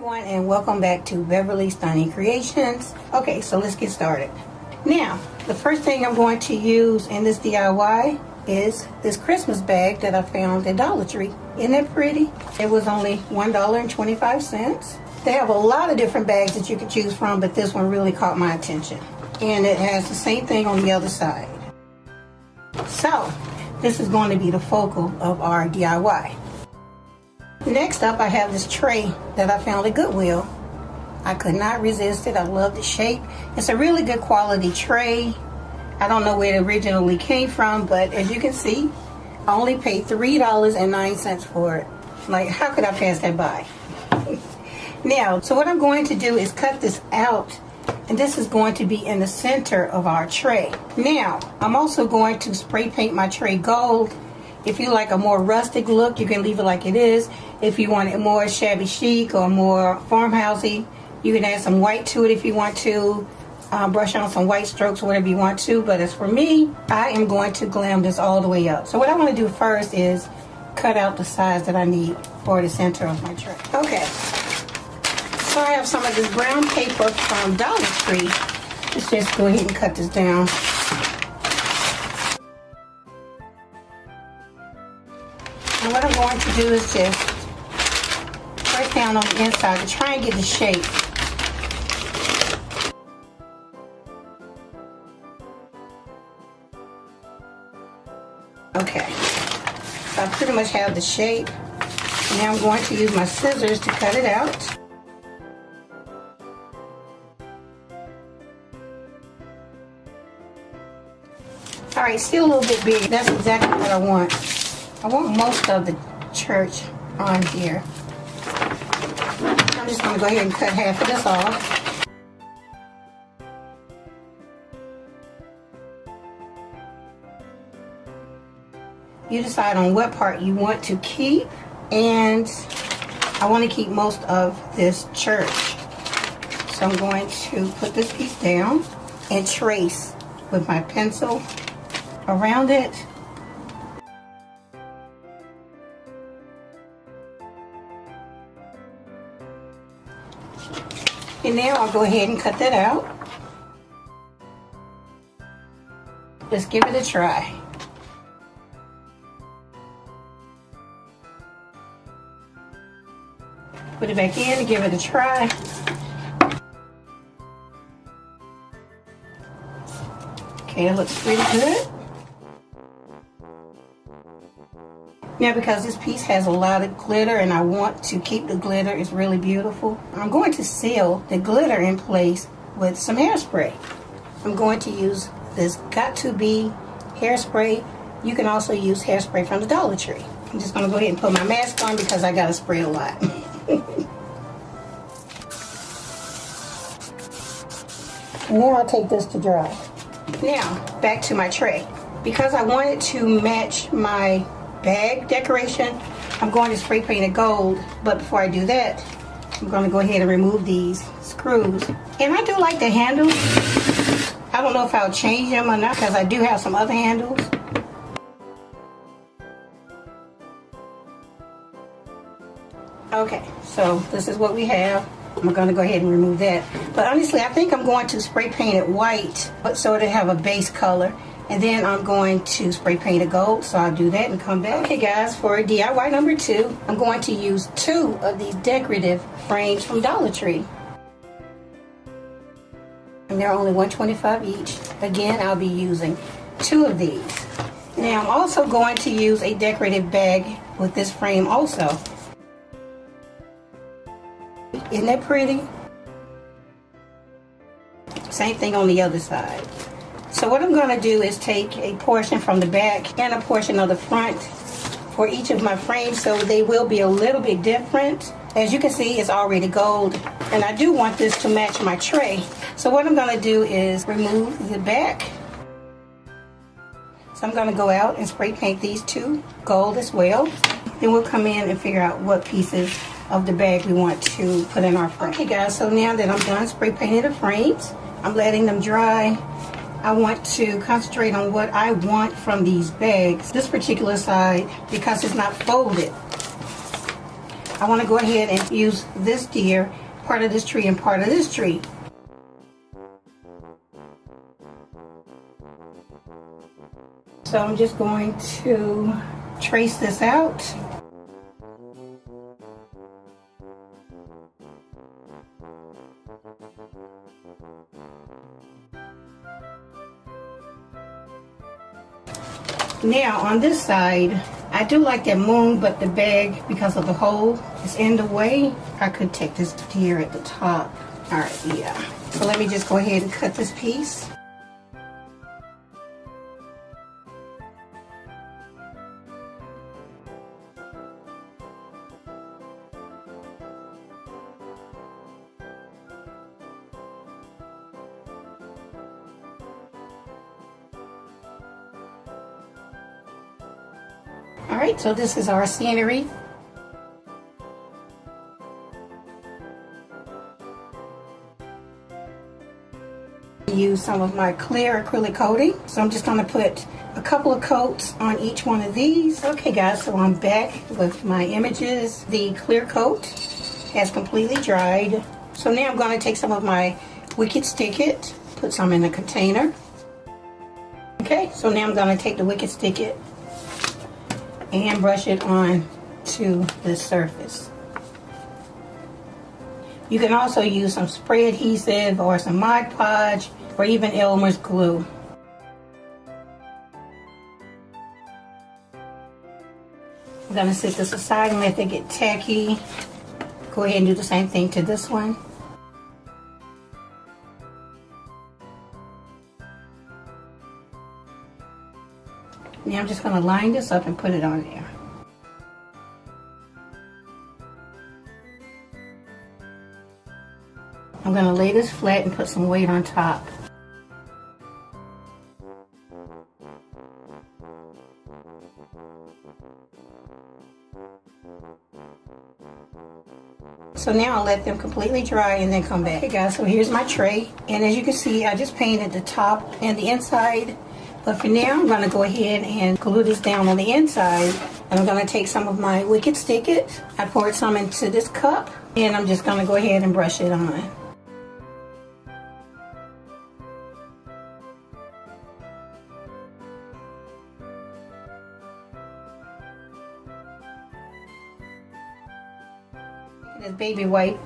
everyone, and welcome back to Beverly Stunning Creations. Okay, so let's get started. Now, the first thing I'm going to use in this DIY is this Christmas bag that I found at Dollar Tree. Isn't it pretty? It was only $1.25. They have a lot of different bags that you can choose from, but this one really caught my attention. And it has the same thing on the other side. So, this is going to be the focal of our DIY. Next up, I have this tray that I found at Goodwill. I could not resist it. I love the shape. It's a really good quality tray. I don't know where it originally came from, but as you can see, I only paid $3.09 for it. Like, how could I pass that by? Now, so what I'm going to do is cut this out, and this is going to be in the center of our tray. Now, I'm also going to spray paint my tray gold. If you like a more rustic look, you can leave it like it is. If you want it more shabby chic or more farmhousey, you can add some white to it if you want to. Brush on some white strokes, whatever you want to. But as for me, I am going to glam this all the way up. So what I want to do first is cut out the size that I need for the center of my tray. Okay. So I have some of this brown paper from Dollar Tree. Let's just go ahead and cut this down. And what I'm going to do is just press down on the inside to try and get the shape. Okay, so I pretty much have the shape. Now I'm going to use my scissors to cut it out. Alright, still a little bit big. That's exactly what I want. I want most of the church on here. I'm just going to go ahead and cut half of this off. You decide on what part you want to keep, and I want to keep most of this church. So I'm going to put this piece down and trace with my pencil around it. And now I'll go ahead and cut that out. Let's give it a try. Put it back in and give it a try. Okay, it looks pretty good. Now, because this piece has a lot of glitter and I want to keep the glitter, it's really beautiful, I'm going to seal the glitter in place with some hairspray. I'm going to use this Got To Be hairspray. You can also use hairspray from the Dollar Tree. I'm just going to go ahead and put my mask on because I got to spray a lot. And then I'll take this to dry. Now, back to my tray. Because I wanted to match my bag decoration, I'm going to spray paint it gold, but before I do that, I'm going to go ahead and remove these screws. And I do like the handles. I don't know if I'll change them or not because I do have some other handles. Okay, so this is what we have. I'm going to go ahead and remove that. But honestly, I think I'm going to spray paint it white so it'll have a base color. And then I'm going to spray paint it gold, so I'll do that and come back. Okay guys, for DIY number 2, I'm going to use 2 of these decorative frames from Dollar Tree. And they're only $1.25 each. Again, I'll be using 2 of these. Now I'm also going to use a decorative bag with this frame also. Isn't that pretty? Same thing on the other side. So what I'm going to do is take a portion from the back and a portion of the front for each of my frames, so they will be a little bit different. As you can see, it's already gold, and I do want this to match my tray. So what I'm going to do is remove the back. So I'm going to go out and spray paint these 2 gold as well. Then we'll come in and figure out what pieces of the bag we want to put in our frame. Okay guys, so now that I'm done spray painting the frames, I'm letting them dry. I want to concentrate on what I want from these bags. This particular side, because it's not folded, I want to go ahead and use this deer, part of this tree and part of this tree. So I'm just going to trace this out. Now on this side, I do like that moon, but the bag, because of the hole, is in the way. I could take this deer at the top. Alright, yeah. So let me just go ahead and cut this piece. Alright, so this is our scenery. Use some of my clear acrylic coating. So I'm just going to put a couple of coats on each one of these. Okay guys, so I'm back with my images. The clear coat has completely dried. So now I'm going to take some of my Wicked Stick It, put some in a container. Okay, so now I'm going to take the Wicked Stick It and brush it on to the surface. You can also use some spray adhesive or some Mod Podge or even Elmer's glue. I'm going to set this aside and let it get tacky. Go ahead and do the same thing to this one. Now I'm just going to line this up and put it on there. I'm going to lay this flat and put some weight on top. So now I'll let them completely dry and then come back. Okay guys, so here's my tray. And as you can see, I just painted the top and the inside. But for now, I'm going to go ahead and glue this down on the inside. And I'm going to take some of my Wicked Stick It. I poured some into this cup. And I'm just going to go ahead and brush it on. This baby wipe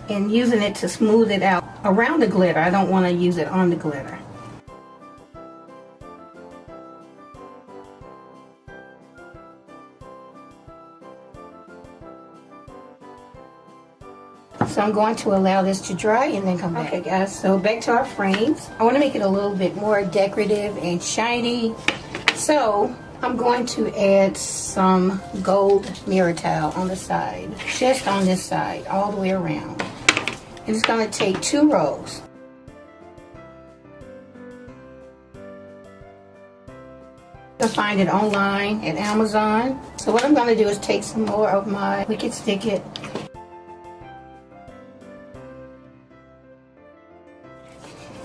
and using it to smooth it out around the glitter. I don't want to use it on the glitter. So I'm going to allow this to dry and then come back. Okay guys, so back to our frames. I want to make it a little bit more decorative and shiny. So I'm going to add some gold mirror tile on the side. Just on this side, all the way around. And it's going to take 2 rows. You'll find it online at Amazon. So what I'm going to do is take some more of my Wicked Stick It.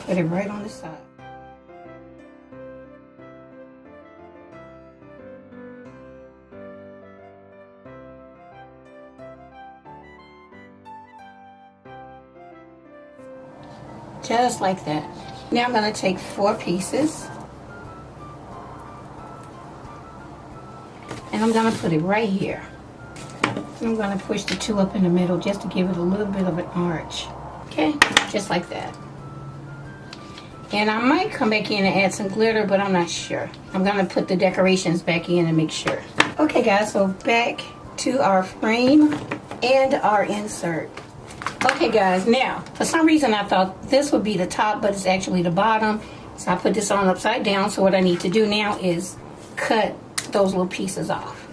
Put it right on the side. Just like that. Now I'm going to take 4 pieces. And I'm going to put it right here. And I'm going to push the 2 up in the middle just to give it a little bit of an arch. Okay, just like that. And I might come back in and add some glitter, but I'm not sure. I'm going to put the decorations back in and make sure. Okay guys, so back to our frame and our insert. Okay guys, now, for some reason I thought this would be the top, but it's actually the bottom. So I put this on upside down, so what I need to do now is cut those little pieces off.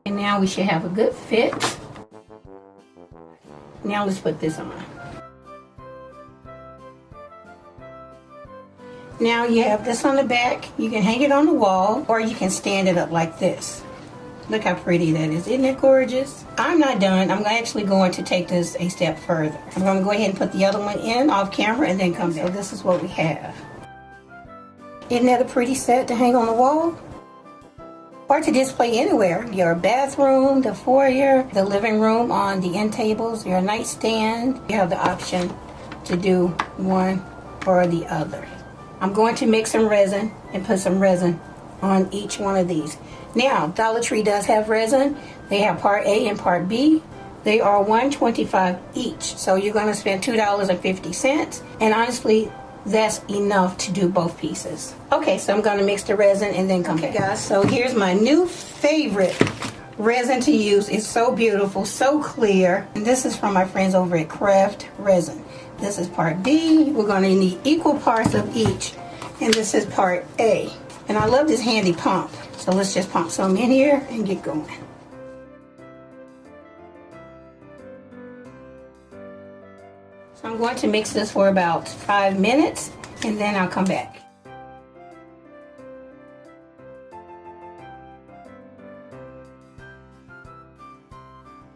And now we should have a good fit. Now let's put this on. Now you have this on the back. You can hang it on the wall or you can stand it up like this. Look how pretty that is. Isn't it gorgeous? I'm not done. I'm actually going to take this a step further. I'm going to go ahead and put the other one in off camera and then come back. So this is what we have. Isn't that a pretty set to hang on the wall? or to display anywhere. Your bathroom, the foyer, the living room on the end tables, your nightstand. You have the option to do one or the other. I'm going to mix some resin and put some resin on each one of these. Now, Dollar Tree does have resin. They have part A and part B. They are $1.25 each. So you're going to spend $2.50. And honestly, that's enough to do both pieces. Okay, so I'm going to mix the resin and then come back. Guys, so here's my new favorite resin to use. It's so beautiful, so clear. And this is from my friends over at Craft Resin. This is part B. We're going to need equal parts of each. And this is part A. And I love this handy pump. So let's just pump some in here and get going. So I'm going to mix this for about 5 minutes and then I'll come back.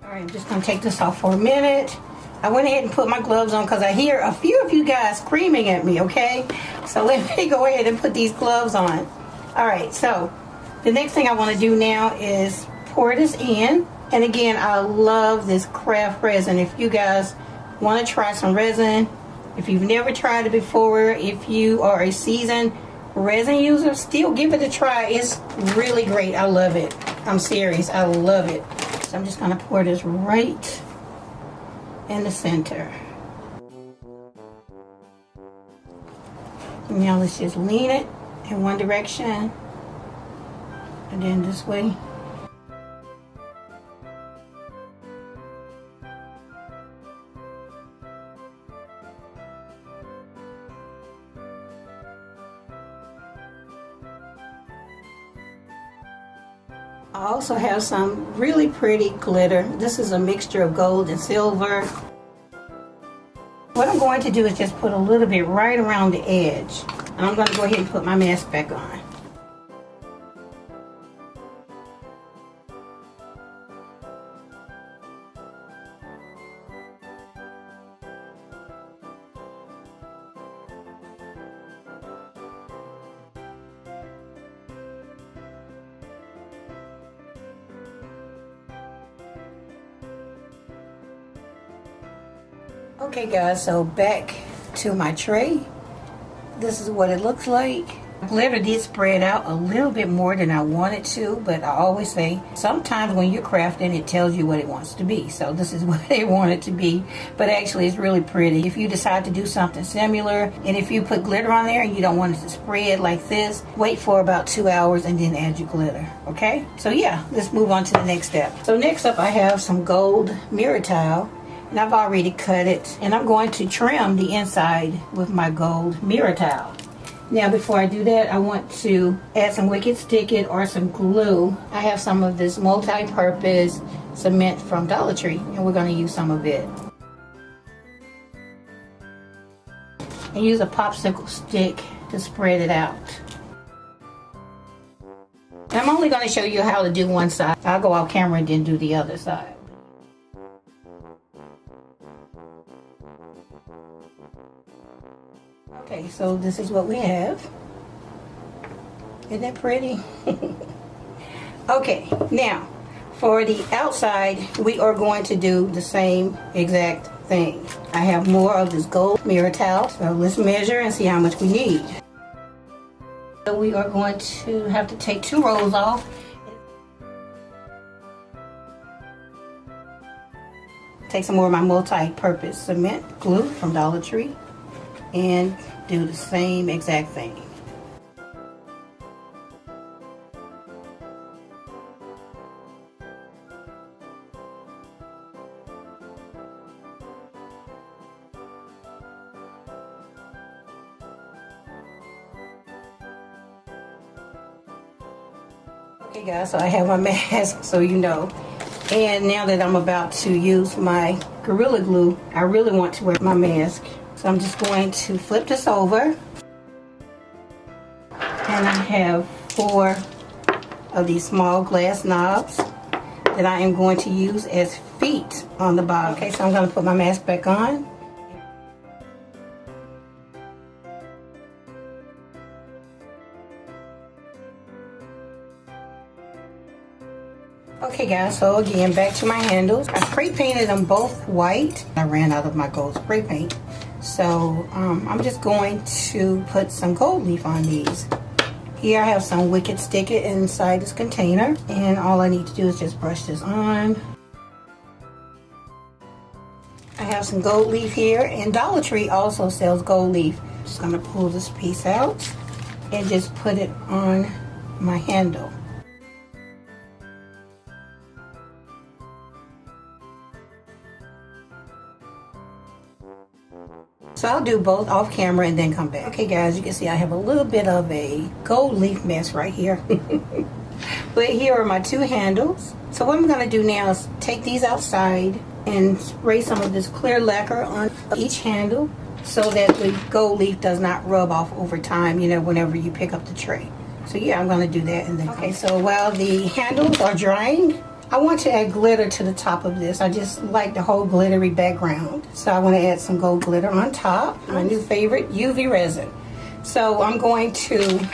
Alright, I'm just going to take this off for a minute. I went ahead and put my gloves on because I hear a few of you guys screaming at me, okay? So let me go ahead and put these gloves on. Alright, so the next thing I want to do now is pour this in. And again, I love this craft resin. If you guys want to try some resin, if you've never tried it before, if you are a seasoned resin user, still give it a try. It's really great. I love it. I'm serious. I love it. So I'm just going to pour this right in the center. Now let's just lean it in one direction and then this way. I also have some really pretty glitter. This is a mixture of gold and silver. What I'm going to do is just put a little bit right around the edge. And I'm going to go ahead and put my mask back on. Okay guys, so back to my tray. This is what it looks like. Glitter did spread out a little bit more than I wanted to, but I always say sometimes when you're crafting it tells you what it wants to be. So this is what they want it to be, but actually it's really pretty. If you decide to do something similar, and if you put glitter on there and you don't want it to spread like this, wait for about 2 hours and then add your glitter, okay? So yeah, let's move on to the next step. So next up I have some gold mirror tile. And I've already cut it, and I'm going to trim the inside with my gold mirror tile. Now before I do that, I want to add some Wicked Stick It or some glue. I have some of this multi-purpose cement from Dollar Tree, and we're going to use some of it. And use a popsicle stick to spread it out. And I'm only going to show you how to do one side. I'll go off camera and then do the other side. Okay, so this is what we have. Isn't that pretty? Okay, now for the outside, we are going to do the same exact thing. I have more of this gold mirror towel, so let's measure and see how much we need. So we are going to have to take 2 rolls off. Take some more of my multi-purpose cement glue from Dollar Tree and do the same exact thing. Okay guys, so I have my mask so you know. And now that I'm about to use my Gorilla Glue, I really want to wear my mask. So I'm just going to flip this over. And I have 4 of these small glass knobs that I am going to use as feet on the bottom. Okay, so I'm going to put my mask back on. Okay guys, so again, back to my handles. I spray painted them both white. I ran out of my gold spray paint. So I'm just going to put some gold leaf on these. Here I have some Wicked Stick It inside this container. And all I need to do is just brush this on. I have some gold leaf here, and Dollar Tree also sells gold leaf. I'm just gonna pull this piece out and just put it on my handle. So I'll do both off camera and then come back. Okay guys, you can see I have a little bit of a gold leaf mess right here. But here are my two handles. So what I'm going to do now is take these outside and spray some of this clear lacquer on each handle so that the gold leaf does not rub off over time, you know, whenever you pick up the tray. So yeah, I'm going to do that and then okay, so while the handles are drying, I want to add glitter to the top of this. I just like the whole glittery background. So I want to add some gold glitter on top. My new favorite, UV resin. So I'm going to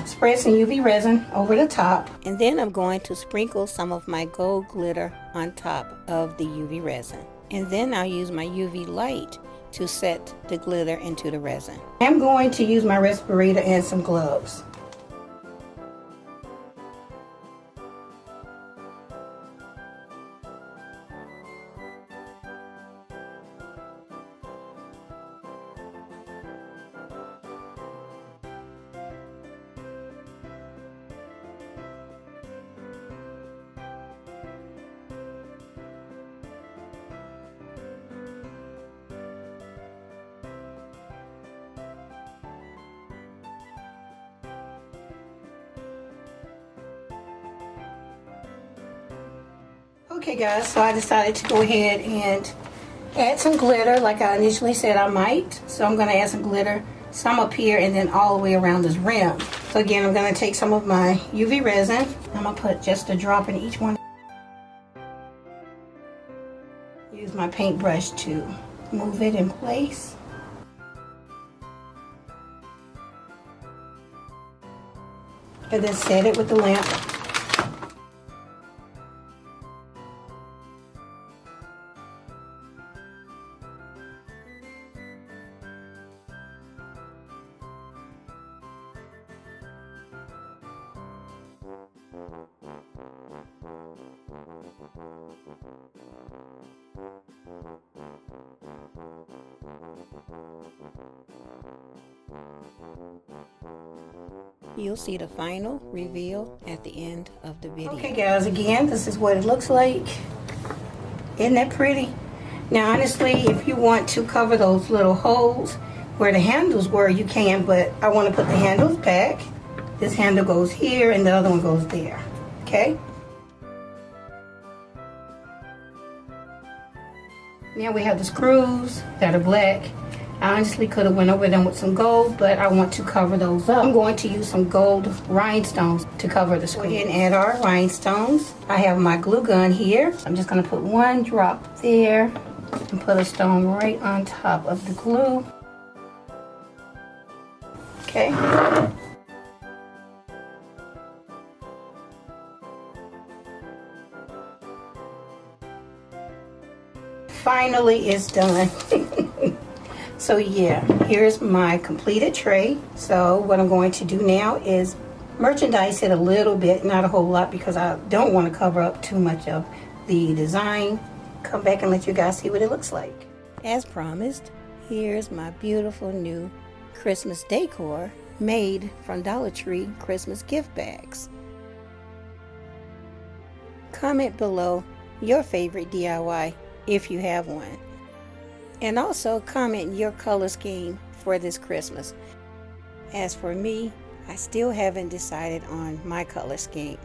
spread some UV resin over the top. And then I'm going to sprinkle some of my gold glitter on top of the UV resin. And then I'll use my UV light to set the glitter into the resin. I'm going to use my respirator and some gloves. Okay guys, so I decided to go ahead and add some glitter like I initially said I might. So I'm going to add some glitter, some up here and then all the way around this rim. So again, I'm going to take some of my UV resin. I'm going to put just a drop in each one. Use my paintbrush to move it in place. And then set it with the lamp. You'll see the final reveal at the end of the video. Okay guys, again, this is what it looks like. Isn't that pretty? Now honestly, if you want to cover those little holes where the handles were, you can, but I want to put the handles back. This handle goes here and the other one goes there. Okay? Now we have the screws that are black. I honestly could have went over them with some gold, but I want to cover those up. I'm going to use some gold rhinestones to cover the screw. Go ahead and add our rhinestones. I have my glue gun here. I'm just going to put one drop there and put a stone right on top of the glue. Okay. Finally, it's done. So yeah, here's my completed tray. So what I'm going to do now is merchandise it a little bit, not a whole lot, because I don't want to cover up too much of the design. Come back and let you guys see what it looks like. As promised, here's my beautiful new Christmas decor made from Dollar Tree Christmas gift bags. Comment below your favorite DIY if you have one. And also comment your color scheme for this Christmas. As for me, I still haven't decided on my color scheme.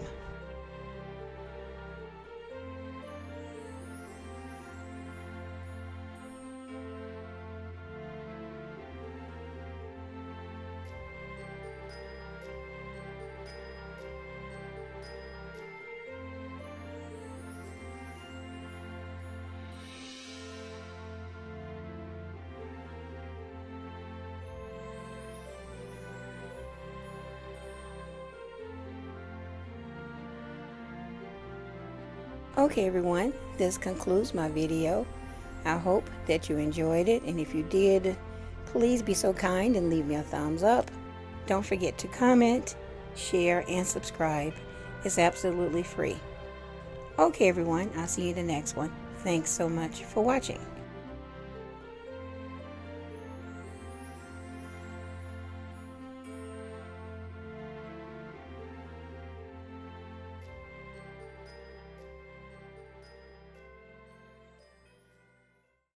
Okay everyone, this concludes my video. I hope that you enjoyed it, and if you did, please be so kind and leave me a thumbs up. Don't forget to comment, share, and subscribe. It's absolutely free. Okay everyone, I'll see you in the next one. Thanks so much for watching.